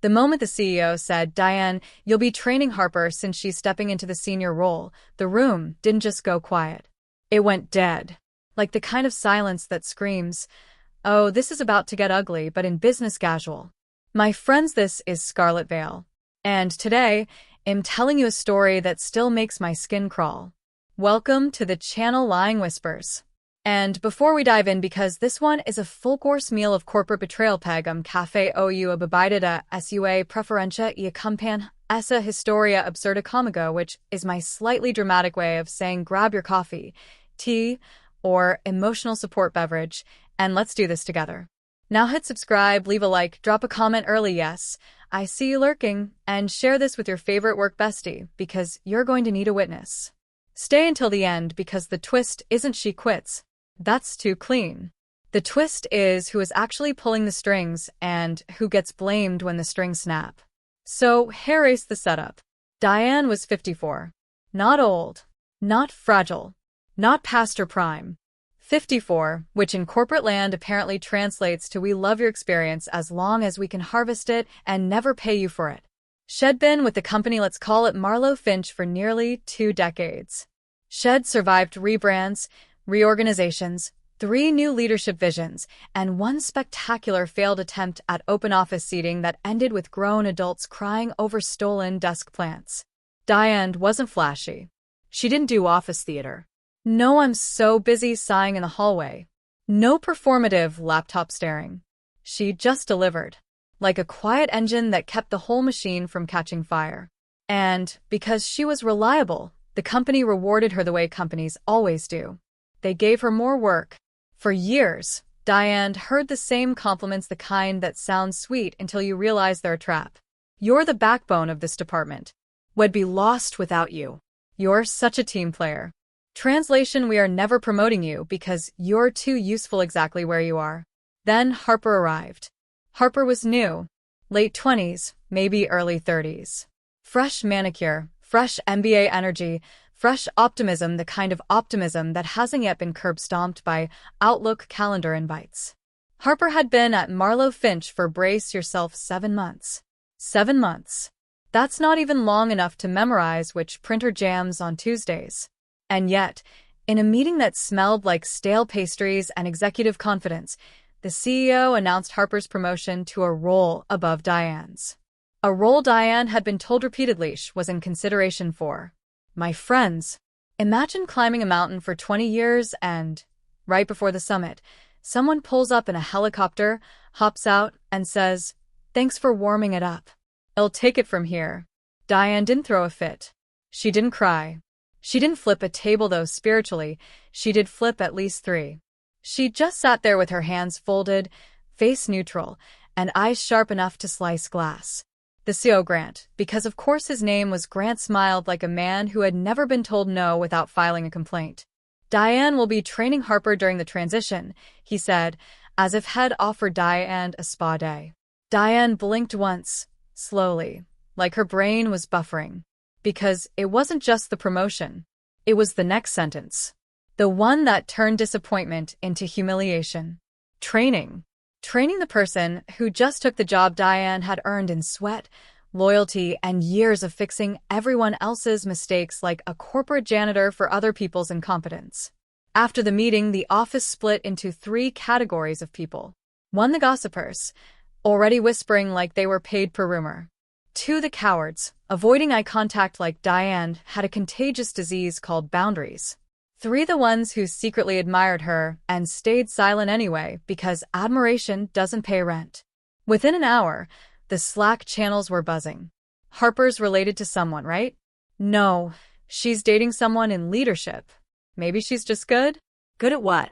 The moment the CEO said, "Diane, you'll be training Harper since she's stepping into the senior role," the room didn't just go quiet. It went dead. Like the kind of silence that screams, "Oh, this is about to get ugly," but in business casual. My friends, this is Scarlet Veil. And today, I'm telling you a story that still makes my skin crawl. Welcome to the channel Lying Whispers. And before we dive in, because this one is a full-course meal of corporate betrayal, pegam cafe ou a bebida sua preferencia y acompan essa historia absurda comigo, which is my slightly dramatic way of saying grab your coffee, tea, or emotional support beverage, and let's do this together. Now hit subscribe, leave a like, drop a comment early, yes, I see you lurking, and share this with your favorite work bestie, because you're going to need a witness. Stay until the end, because the twist isn't she quits. That's too clean. The twist is who is actually pulling the strings and who gets blamed when the strings snap. So, here is the setup. Diane was 54. Not old. Not fragile. Not past her prime. 54, which in corporate land apparently translates to "we love your experience as long as we can harvest it and never pay you for it." She'd been with the company, let's call it Marlowe Finch, for nearly 2 decades. She'd survived rebrands, reorganizations, 3 new leadership visions, and 1 spectacular failed attempt at open office seating that ended with grown adults crying over stolen desk plants. Diane wasn't flashy. She didn't do office theater. No, I'm so busy sighing in the hallway. No performative laptop staring. She just delivered. Like a quiet engine that kept the whole machine from catching fire. And because she was reliable, the company rewarded her the way companies always do. They gave her more work. For years, Diane heard the same compliments, the kind that sound sweet until you realize they're a trap. "You're the backbone of this department. We'd be lost without you. You're such a team player." Translation: we are never promoting you because you're too useful exactly where you are. Then Harper arrived. Harper was new. Late 20s, maybe early 30s. Fresh manicure, fresh MBA energy, fresh optimism, the kind of optimism that hasn't yet been curb-stomped by Outlook calendar invites. Harper had been at Marlowe Finch for, brace yourself, 7 months. 7 months. That's not even long enough to memorize which printer jams on Tuesdays. And yet, in a meeting that smelled like stale pastries and executive confidence, the CEO announced Harper's promotion to a role above Diane's. A role Diane had been told repeatedly she was in consideration for. My friends, imagine climbing a mountain for 20 years and, right before the summit, someone pulls up in a helicopter, hops out, and says, "Thanks for warming it up. I'll take it from here." Diane didn't throw a fit. She didn't cry. She didn't flip a table, though spiritually, she did flip at least 3. She just sat there with her hands folded, face neutral, and eyes sharp enough to slice glass. The CEO, Grant, because of course his name was Grant, smiled like a man who had never been told no without filing a complaint. "Diane will be training Harper during the transition," he said, as if had offered Diane a spa day. Diane blinked once, slowly, like her brain was buffering. Because it wasn't just the promotion. It was the next sentence. The one that turned disappointment into humiliation. Training. Training the person who just took the job Diane had earned in sweat, loyalty, and years of fixing everyone else's mistakes like a corporate janitor for other people's incompetence. After the meeting, the office split into 3 categories of people. 1, the gossipers, already whispering like they were paid per rumor. 2, the cowards, avoiding eye contact like Diane had a contagious disease called boundaries. 3, the ones who secretly admired her and stayed silent anyway because admiration doesn't pay rent. Within an hour, the Slack channels were buzzing. Harper's related to someone, right? No, she's dating someone in leadership. Maybe she's just good? Good at what?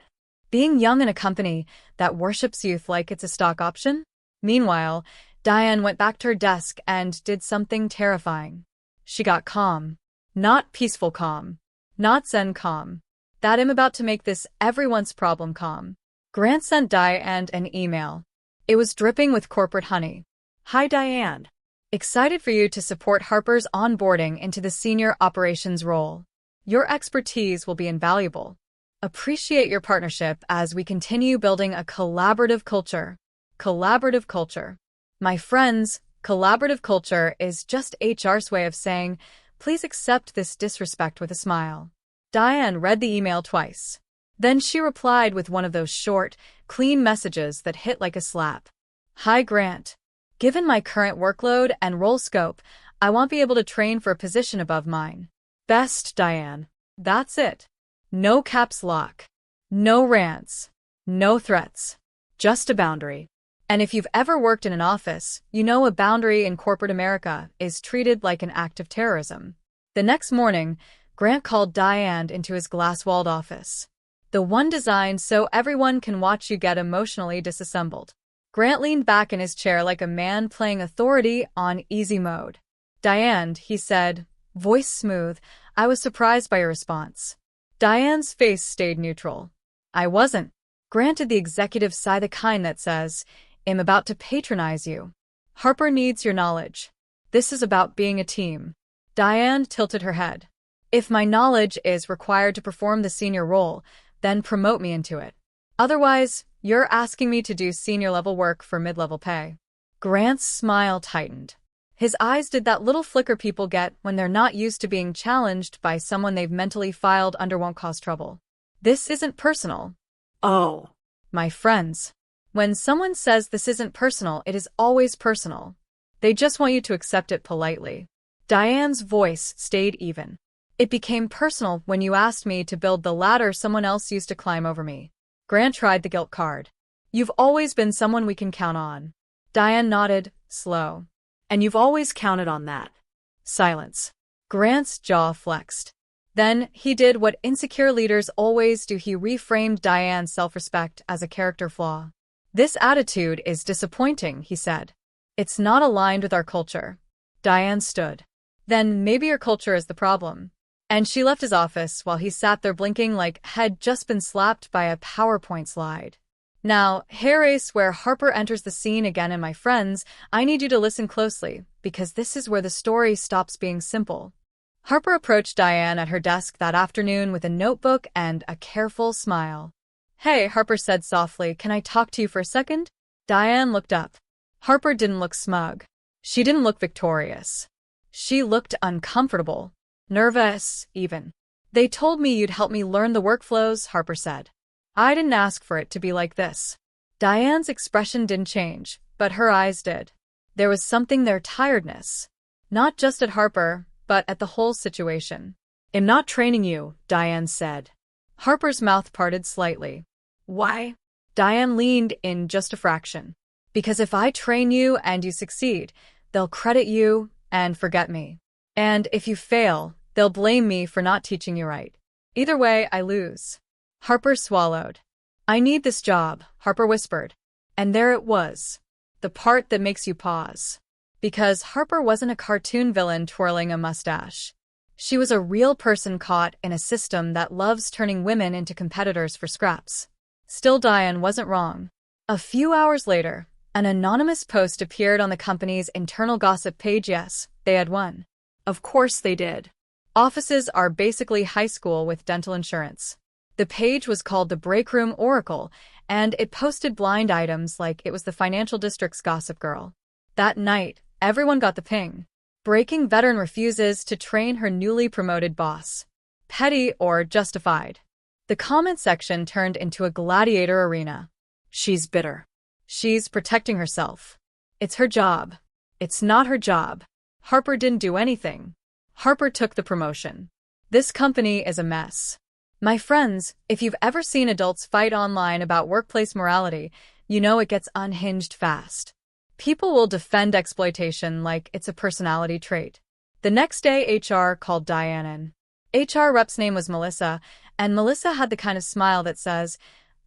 Being young in a company that worships youth like it's a stock option? Meanwhile, Diane went back to her desk and did something terrifying. She got calm. Not peaceful calm. Not Zen calm. That I'm about to make this everyone's problem calm. Grant sent Diane an email. It was dripping with corporate honey. "Hi Diane. Excited for you to support Harper's onboarding into the senior operations role. Your expertise will be invaluable. Appreciate your partnership as we continue building a collaborative culture. Collaborative culture. My friends, Collaborative culture is just HR's way of saying, please accept this disrespect with a smile. Diane read the email twice. Then she replied with one of those short, clean messages that hit like a slap. Hi, Grant. Given my current workload and role scope, I won't be able to train for a position above mine. Best, Diane. That's it. No caps lock. No rants. No threats. Just a boundary. And if you've ever worked in an office, you know a boundary in corporate America is treated like an act of terrorism. The next morning, Grant called Diane into his glass-walled office. The one designed so everyone can watch you get emotionally disassembled. Grant leaned back in his chair like a man playing authority on easy mode. Diane, he said, voice smooth, I was surprised by your response. Diane's face stayed neutral. I wasn't. Granted, the executive sigh, the kind that says, I'm about to patronize you. Harper needs your knowledge. This is about being a team. Diane tilted her head. If my knowledge is required to perform the senior role, then promote me into it. Otherwise, you're asking me to do senior-level work for mid-level pay. Grant's smile tightened. His eyes did that little flicker people get when they're not used to being challenged by someone they've mentally filed under won't cause trouble. This isn't personal. Oh. My friends. When someone says this isn't personal, it is always personal. They just want you to accept it politely. Diane's voice stayed even. It became personal when you asked me to build the ladder someone else used to climb over me. Grant tried the guilt card. You've always been someone we can count on. Diane nodded, slow. And you've always counted on that. Silence. Grant's jaw flexed. Then he did what insecure leaders always do. He reframed Diane's self-respect as a character flaw. This attitude is disappointing, he said. It's not aligned with our culture. Diane stood. Then maybe your culture is the problem. And she left his office while he sat there blinking like had just been slapped by a PowerPoint slide. Now, here is where Harper enters the scene again, and my friends, I need you to listen closely, because this is where the story stops being simple. Harper approached Diane at her desk that afternoon with a notebook and a careful smile. Hey, Harper said softly, can I talk to you for a second? Diane looked up. Harper didn't look smug. She didn't look victorious. She looked uncomfortable. Nervous, even. They told me you'd help me learn the workflows, Harper said. I didn't ask for it to be like this. Diane's expression didn't change, but her eyes did. There was something there, tiredness. Not just at Harper, but at the whole situation. I'm not training you, Diane said. Harper's mouth parted slightly. Why? Diane leaned in just a fraction. Because if I train you and you succeed, they'll credit you and forget me. And if you fail, they'll blame me for not teaching you right. Either way, I lose. Harper swallowed. I need this job, Harper whispered. And there it was. The part that makes you pause. Because Harper wasn't a cartoon villain twirling a mustache. She was a real person caught in a system that loves turning women into competitors for scraps. Still, Diane wasn't wrong. A few hours later, an anonymous post appeared on the company's internal gossip page. Yes, they had won. Of course they did. Offices are basically high school with dental insurance. The page was called the Breakroom Oracle, and it posted blind items like it was the financial district's gossip girl. That night, everyone got the ping. Breaking veteran refuses to train her newly promoted boss. Petty or justified. The comment section turned into a gladiator arena. She's bitter. She's protecting herself. It's her job. It's not her job. Harper didn't do anything. Harper took the promotion. This company is a mess. My friends, if you've ever seen adults fight online about workplace morality, you know it gets unhinged fast. People will defend exploitation like it's a personality trait. The next day, HR called Diane in. HR rep's name was Melissa, and Melissa had the kind of smile that says,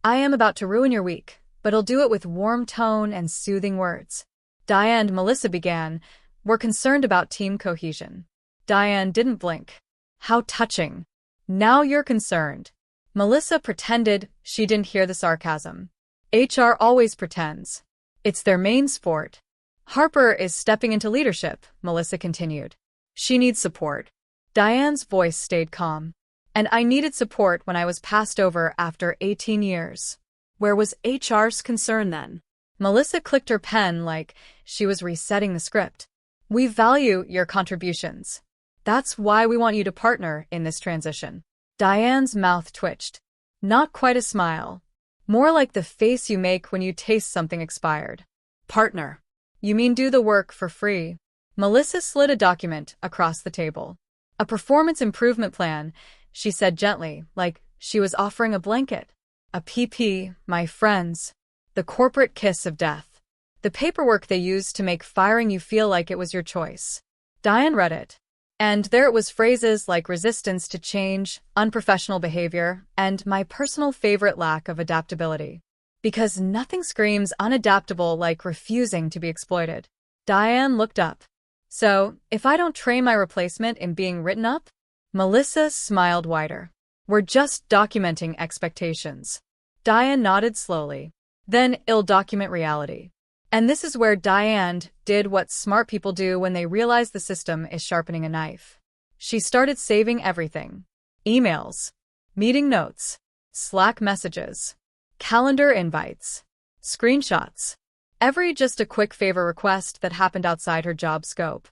I am about to ruin your week, but I'll do it with warm tone and soothing words. Diane and Melissa began, we're concerned about team cohesion. Diane didn't blink. How touching. Now you're concerned. Melissa pretended she didn't hear the sarcasm. HR always pretends. It's their main sport. Harper is stepping into leadership, Melissa continued. She needs support. Diane's voice stayed calm. And I needed support when I was passed over after 18 years. Where was HR's concern then? Melissa clicked her pen like she was resetting the script. We value your contributions. That's why we want you to partner in this transition. Diane's mouth twitched. Not quite a smile. More like the face you make when you taste something expired. Partner. You mean do the work for free? Melissa slid a document across the table. A performance improvement plan, she said gently, like she was offering a blanket. A PP, my friends. The corporate kiss of death. The paperwork they used to make firing you feel like it was your choice. Diane read it. And there it was, phrases like resistance to change, unprofessional behavior, and my personal favorite, lack of adaptability. Because nothing screams unadaptable like refusing to be exploited. Diane looked up. So, if I don't train my replacement in being written up? Melissa smiled wider. We're just documenting expectations. Diane nodded slowly. Then I'll document reality. And this is where Diane did what smart people do when they realize the system is sharpening a knife. She started saving everything. Emails, meeting notes, Slack messages, calendar invites, screenshots. Every just a quick favor request that happened outside her job scope.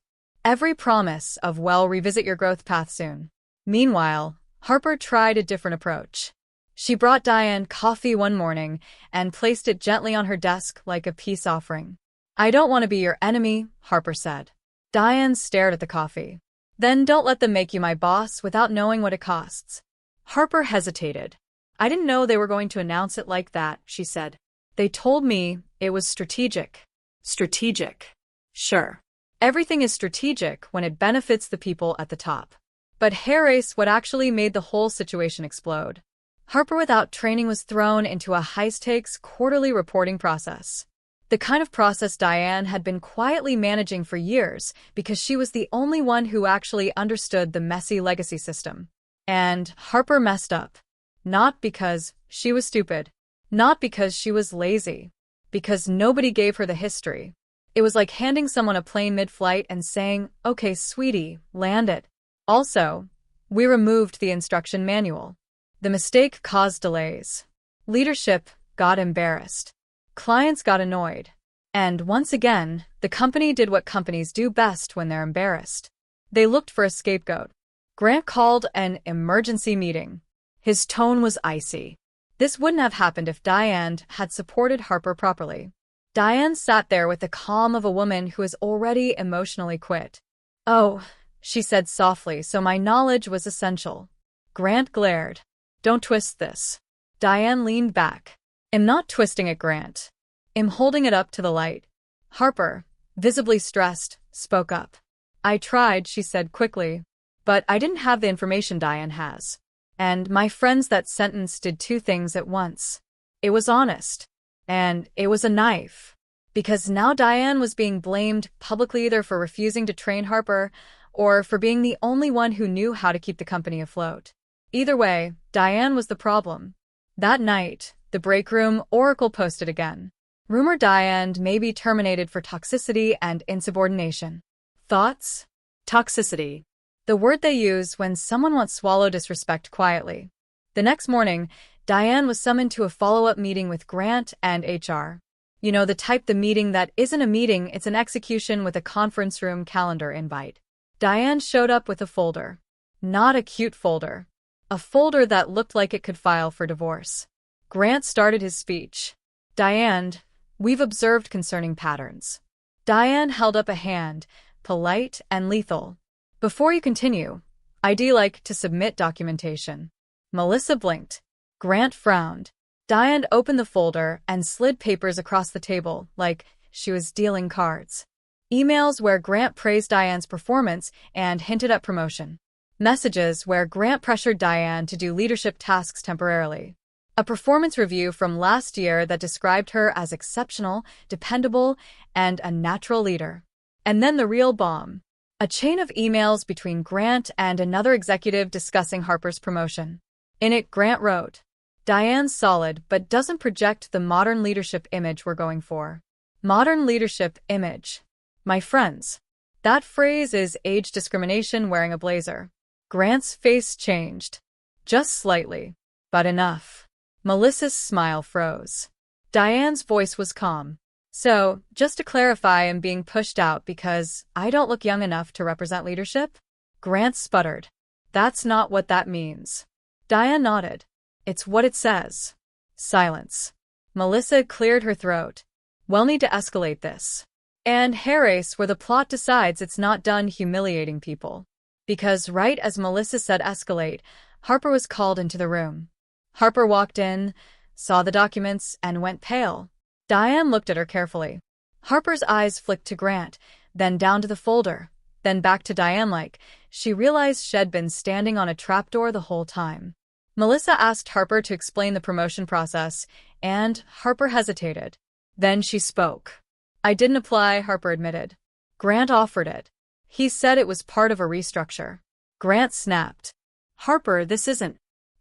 Every promise of, well, revisit your growth path soon. Meanwhile, Harper tried a different approach. She brought Diane coffee one morning and placed it gently on her desk like a peace offering. I don't want to be your enemy, Harper said. Diane stared at the coffee. Then don't let them make you my boss without knowing what it costs. Harper hesitated. I didn't know they were going to announce it like that, she said. They told me it was strategic. Strategic. Sure. Everything is strategic when it benefits the people at the top. But here's what actually made the whole situation explode. Harper, without training, was thrown into a high-stakes quarterly reporting process. The kind of process Diane had been quietly managing for years because she was the only one who actually understood the messy legacy system. And Harper messed up. Not because she was stupid. Not because she was lazy. Because nobody gave her the history. It was like handing someone a plane mid-flight and saying, okay, sweetie, land it. Also, we removed the instruction manual. The mistake caused delays. Leadership got embarrassed. Clients got annoyed. And once again, the company did what companies do best when they're embarrassed. They looked for a scapegoat. Grant called an emergency meeting. His tone was icy. This wouldn't have happened if Diane had supported Harper properly. Diane sat there with the calm of a woman who has already emotionally quit. Oh, she said softly, so my knowledge was essential. Grant glared. Don't twist this. Diane leaned back. I'm not twisting it, Grant. I'm holding it up to the light. Harper, visibly stressed, spoke up. I tried, she said quickly. But I didn't have the information Diane has. And my friends, that sentence did two things at once. It was honest. And it was a knife. Because now Diane was being blamed publicly either for refusing to train Harper or for being the only one who knew how to keep the company afloat. Either way, Diane was the problem. That night, the break room, Oracle posted again. Rumor Diane may be terminated for toxicity and insubordination. Thoughts? Toxicity. The word they use when someone won't swallow disrespect quietly. The next morning, Diane was summoned to a follow-up meeting with Grant and HR. You know, the type, the meeting that isn't a meeting, it's an execution with a conference room calendar invite. Diane showed up with a folder. Not a cute folder. A folder that looked like it could file for divorce. Grant started his speech. Diane, we've observed concerning patterns. Diane held up a hand, polite and lethal. Before you continue, I'd like to submit documentation. Melissa blinked. Grant frowned. Diane opened the folder and slid papers across the table like she was dealing cards. Emails where Grant praised Diane's performance and hinted at promotion. Messages where Grant pressured Diane to do leadership tasks temporarily. A performance review from last year that described her as exceptional, dependable, and a natural leader. And then the real bomb. A chain of emails between Grant and another executive discussing Harper's promotion. In it, Grant wrote, Diane's solid but doesn't project the modern leadership image we're going for. Modern leadership image. My friends. That phrase is age discrimination wearing a blazer. Grant's face changed. Just slightly. But enough. Melissa's smile froze. Diane's voice was calm. So, just to clarify, I'm being pushed out because I don't look young enough to represent leadership? Grant sputtered. That's not what that means. Diane nodded. It's what it says. Silence. Melissa cleared her throat. We'll need to escalate this. And Harris, where the plot decides it's not done humiliating people. Because right as Melissa said escalate, Harper was called into the room. Harper walked in, saw the documents, and went pale. Diane looked at her carefully. Harper's eyes flicked to Grant, then down to the folder, then back to Diane like she realized she'd been standing on a trapdoor the whole time. Melissa asked Harper to explain the promotion process, and Harper hesitated. Then she spoke. I didn't apply, Harper admitted. Grant offered it. He said it was part of a restructure. Grant snapped. Harper, this isn't.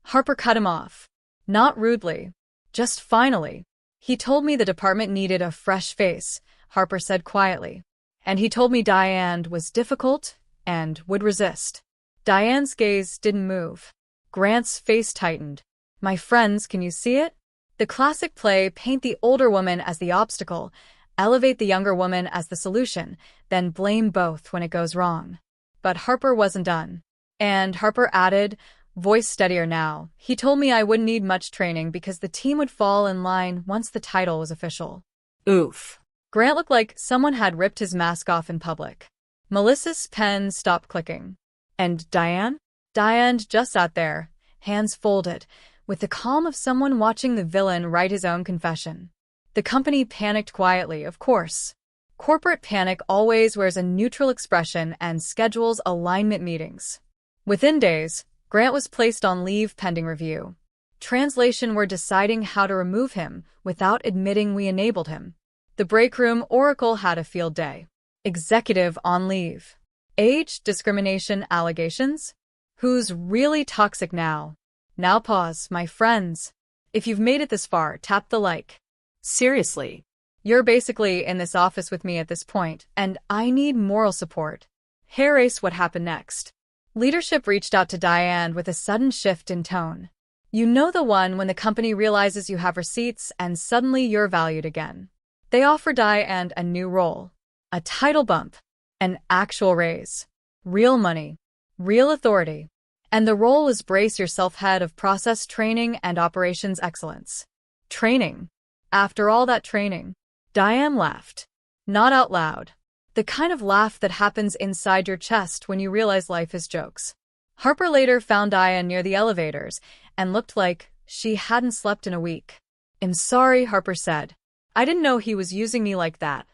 Harper cut him off. Not rudely. Just finally. He told me the department needed a fresh face, Harper said quietly. And he told me Diane was difficult and would resist. Diane's gaze didn't move. Grant's face tightened. My friends, can you see it? The classic play, paint the older woman as the obstacle, elevate the younger woman as the solution, then blame both when it goes wrong. But Harper wasn't done. And Harper added, voice steadier now, he told me I wouldn't need much training because the team would fall in line once the title was official. Oof. Grant looked like someone had ripped his mask off in public. Melissa's pen stopped clicking. And Diane? Diane just sat there, hands folded, with the calm of someone watching the villain write his own confession. The company panicked quietly, of course. Corporate panic always wears a neutral expression and schedules alignment meetings. Within days, Grant was placed on leave pending review. Translation, we're deciding how to remove him without admitting we enabled him. The break room Oracle had a field day. Executive on leave. Age discrimination allegations? Who's really toxic now? Now pause, my friends. If you've made it this far, tap the like. Seriously. You're basically in this office with me at this point, and I need moral support. Harris, what happened next? Leadership reached out to Diane with a sudden shift in tone. You know the one when the company realizes you have receipts and suddenly you're valued again. They offer Diane a new role. A title bump. An actual raise. Real money. Real authority. And the role was brace yourself head of process training and operations excellence. Training. After all that training. Diane laughed. Not out loud. The kind of laugh that happens inside your chest when you realize life is jokes. Harper later found Diane near the elevators and looked like she hadn't slept in a week. I'm sorry, Harper said. I didn't know he was using me like that.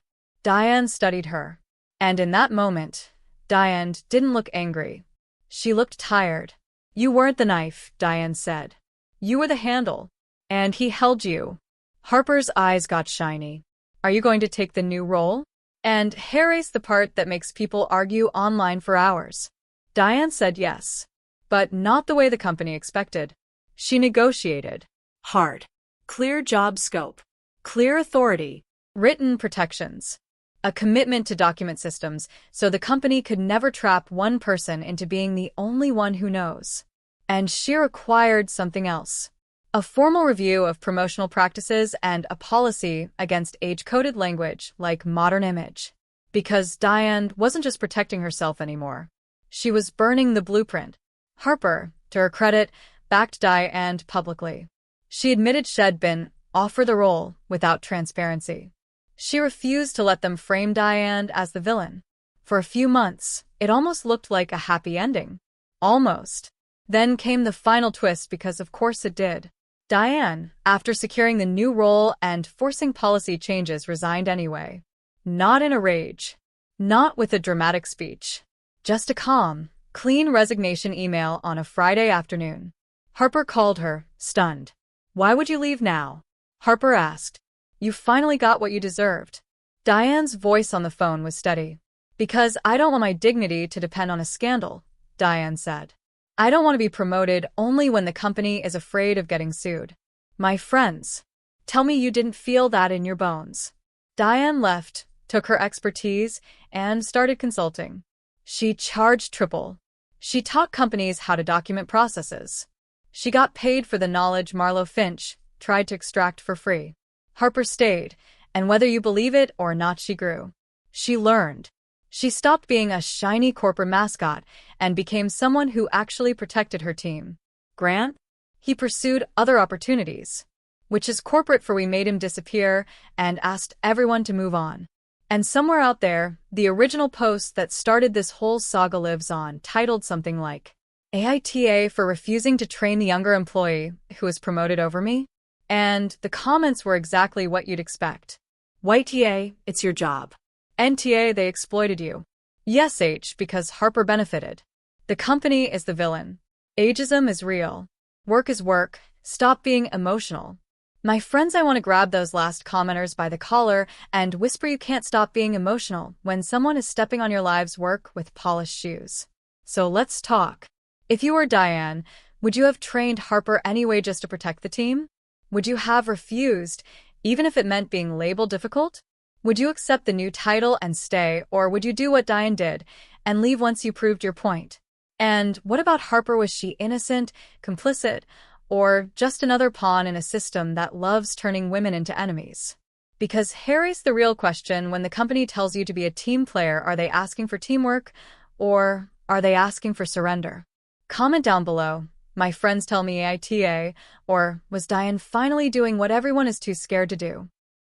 Diane studied her. And in that moment, Diane didn't look angry. She looked tired. You weren't the knife, Diane said. You were the handle. And he held you. Harper's eyes got shiny. Are you going to take the new role? And Harris, the part that makes people argue online for hours. Diane said yes. But not the way the company expected. She negotiated. Hard. Clear job scope. Clear authority. Written protections. A commitment to document systems so the company could never trap one person into being the only one who knows. And she required something else. A formal review of promotional practices and a policy against age-coded language like modern image. Because Diane wasn't just protecting herself anymore. She was burning the blueprint. Harper, to her credit, backed Diane publicly. She admitted she'd been offered the role without transparency. She refused to let them frame Diane as the villain. For a few months, it almost looked like a happy ending. Almost. Then came the final twist because of course it did. Diane, after securing the new role and forcing policy changes, resigned anyway. Not in a rage. Not with a dramatic speech. Just a calm, clean resignation email on a Friday afternoon. Harper called her, stunned. Why would you leave now? Harper asked. You finally got what you deserved. Diane's voice on the phone was steady. Because I don't want my dignity to depend on a scandal, Diane said. I don't want to be promoted only when the company is afraid of getting sued. My friends, tell me you didn't feel that in your bones. Diane left, took her expertise, and started consulting. She charged triple. She taught companies how to document processes. She got paid for the knowledge Marlowe Finch tried to extract for free. Harper stayed, And whether you believe it or not, she grew. She learned. She stopped being a shiny corporate mascot and became someone who actually protected her team. Grant? He pursued other opportunities, which is corporate, for we made him disappear and asked everyone to move on. And somewhere out there, the original post that started this whole saga lives on, titled something like, AITA for refusing to train the younger employee who was promoted over me? And the comments were exactly what you'd expect. YTA, it's your job. NTA, they exploited you. Yes, H, because Harper benefited. The company is the villain. Ageism is real. Work is work. Stop being emotional. My friends, I want to grab those last commenters by the collar and whisper you can't stop being emotional when someone is stepping on your lives' work with polished shoes. So let's talk. If you were Diane, would you have trained Harper anyway just to protect the team? Would you have refused, even if it meant being labeled difficult? Would you accept the new title and stay, or would you do what Diane did and leave once you proved your point? And what about Harper? Was she innocent, complicit, or just another pawn in a system that loves turning women into enemies? Because here's the real question: when the company tells you to be a team player, are they asking for teamwork, or are they asking for surrender? Comment down below. My friends tell me AITA, or was Diane finally doing what everyone is too scared to do?